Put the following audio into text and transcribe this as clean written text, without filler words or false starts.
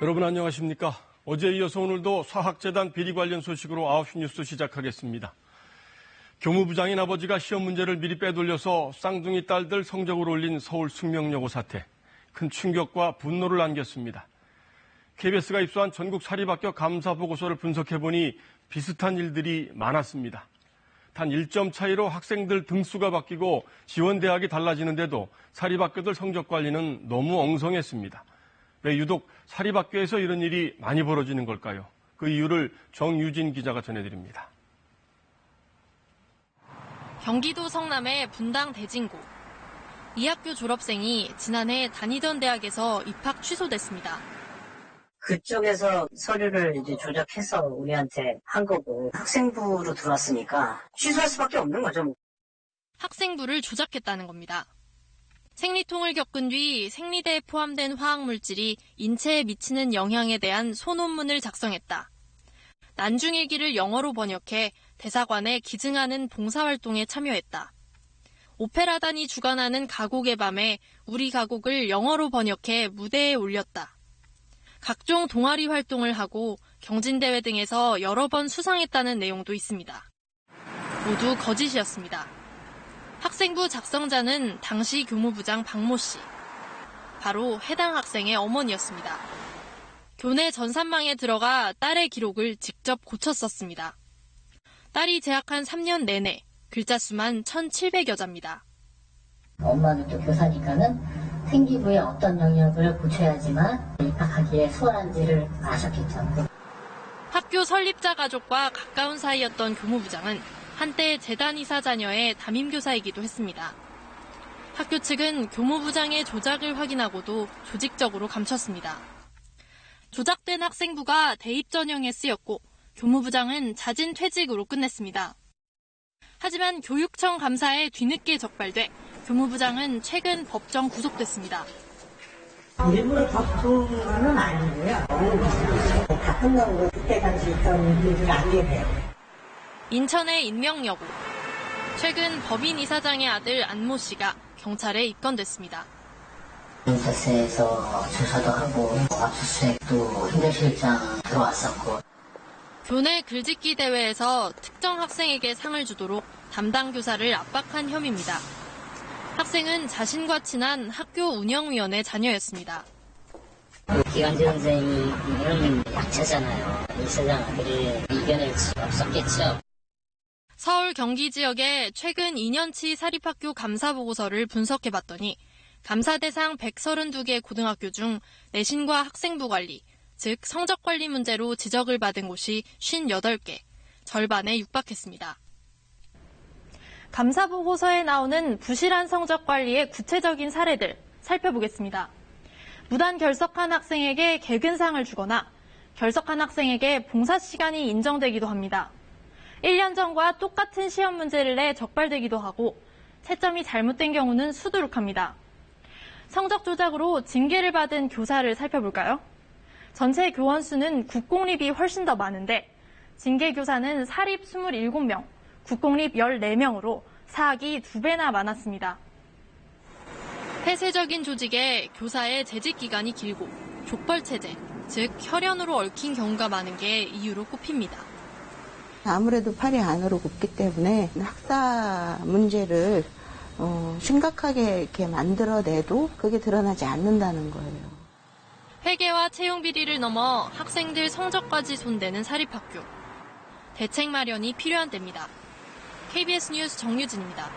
여러분 안녕하십니까? 어제에 이어서 오늘도 사학재단 비리 관련 소식으로 9시 뉴스 시작하겠습니다. 교무부장인 아버지가 시험 문제를 미리 빼돌려서 쌍둥이 딸들 성적을 올린 서울 숙명여고 사태. 큰 충격과 분노를 안겼습니다. KBS가 입수한 전국 사립학교 감사 보고서를 분석해보니 비슷한 일들이 많았습니다. 단 1점 차이로 학생들 등수가 바뀌고 지원 대학이 달라지는데도 사립학교들 성적 관리는 너무 엉성했습니다. 왜 유독 사립학교에서 이런 일이 많이 벌어지는 걸까요? 그 이유를 정유진 기자가 전해드립니다. 경기도 성남의 분당 대진고. 이 학교 졸업생이 지난해 다니던 대학에서 입학 취소됐습니다. 그쪽에서 서류를 이제 조작해서 우리한테 한 거고 학생부로 들어왔으니까 취소할 수밖에 없는 거죠. 학생부를 조작했다는 겁니다. 생리통을 겪은 뒤 생리대에 포함된 화학물질이 인체에 미치는 영향에 대한 소논문을 작성했다. 난중일기를 영어로 번역해 대사관에 기증하는 봉사활동에 참여했다. 오페라단이 주관하는 가곡의 밤에 우리 가곡을 영어로 번역해 무대에 올렸다. 각종 동아리 활동을 하고 경진대회 등에서 여러 번 수상했다는 내용도 있습니다. 모두 거짓이었습니다. 학생부 작성자는 당시 교무부장 박모 씨. 바로 해당 학생의 어머니였습니다. 교내 전산망에 들어가 딸의 기록을 직접 고쳤었습니다. 딸이 재학한 3년 내내 글자 수만 1,700여 자입니다. 엄마는 또 교사니까는 생기부에 어떤 영역을 고쳐야지만 입학하기에 수월한지를 아셨겠죠. 학교 설립자 가족과 가까운 사이였던 교무부장은 한때 재단 이사 자녀의 담임교사이기도 했습니다. 학교 측은 교무부장의 조작을 확인하고도 조직적으로 감췄습니다. 조작된 학생부가 대입 전형에 쓰였고 교무부장은 자진 퇴직으로 끝냈습니다. 하지만 교육청 감사에 뒤늦게 적발돼 교무부장은 최근 법정 구속됐습니다. 일부러 덮은 아니고요. 다 끝나고 그때 당시 있던 일을 알게 돼요. 인천의 인명여고. 최근 법인 이사장의 아들 안모 씨가 경찰에 입건됐습니다. 인터스에서 조사도 하고 압수수색도 행정실장 들어왔었고. 교내 글짓기 대회에서 특정 학생에게 상을 주도록 담당 교사를 압박한 혐의입니다. 학생은 자신과 친한 학교 운영위원회 자녀였습니다. 기관지 선생이 이런 약자잖아요. 이사장 아들이 이겨낼 수 없었겠죠. 서울 경기 지역의 최근 2년치 사립학교 감사 보고서를 분석해봤더니 감사 대상 132개 고등학교 중 내신과 학생부 관리, 즉 성적 관리 문제로 지적을 받은 곳이 58개, 절반에 육박했습니다. 감사 보고서에 나오는 부실한 성적 관리의 구체적인 사례들 살펴보겠습니다. 무단 결석한 학생에게 개근상을 주거나 결석한 학생에게 봉사 시간이 인정되기도 합니다. 1년 전과 똑같은 시험 문제를 내 적발되기도 하고 채점이 잘못된 경우는 수두룩합니다. 성적 조작으로 징계를 받은 교사를 살펴볼까요? 전체 교원 수는 국공립이 훨씬 더 많은데 징계 교사는 사립 27명, 국공립 14명으로 사학이 2배나 많았습니다. 폐쇄적인 조직에 교사의 재직 기간이 길고 족벌 체제, 즉 혈연으로 얽힌 경우가 많은 게 이유로 꼽힙니다. 아무래도 팔이 안으로 굽기 때문에 학사 문제를 심각하게 이렇게 만들어내도 그게 드러나지 않는다는 거예요. 회계와 채용 비리를 넘어 학생들 성적까지 손대는 사립학교. 대책 마련이 필요한 때입니다. KBS 뉴스 정유진입니다.